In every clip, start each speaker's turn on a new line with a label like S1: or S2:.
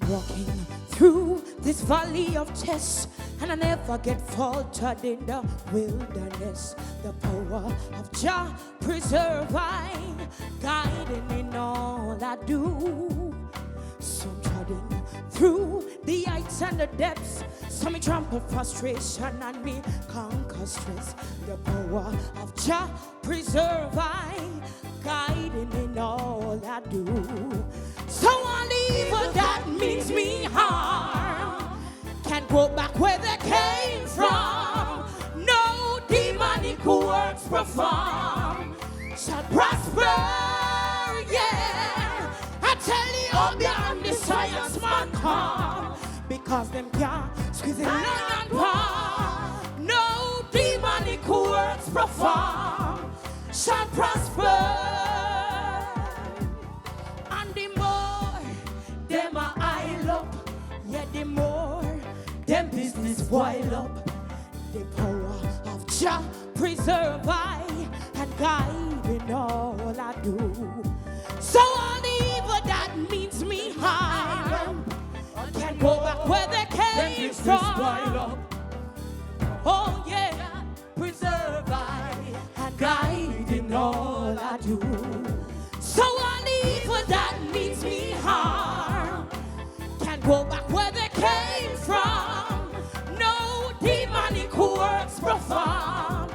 S1: walking through this valley of tests, and I never get faltered in the wilderness. The power of Jah preserve I, guiding in all I do. Some treading through the heights and the depths, some me trample frustration and me conquer stress. The power of Jah preserve I, guiding in all I do. So all evil that means me harm can't go back where they came from. No demonic works perform shall prosper, yeah. I tell you, beyond the science man come, because them can't squeeze the lion paw. No demonic works perform shall prosper. And the more them a aisle up, yeah, the more them business boil up. The power of Jah preserve I, and guide in all I do. So all the evil that means me harm can go back where they came from. Oh yeah, preserve I, and guide in all I do. So all the evil that means me harm can go back where they came from. No demonic works perform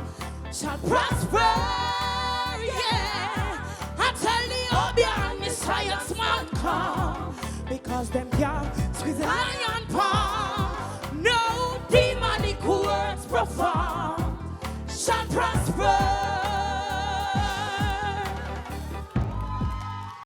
S1: shall prosper, yeah. I tell the Obian Messiah's man come, because them can't squeeze the lion paw. No demonic works perform shall prosper.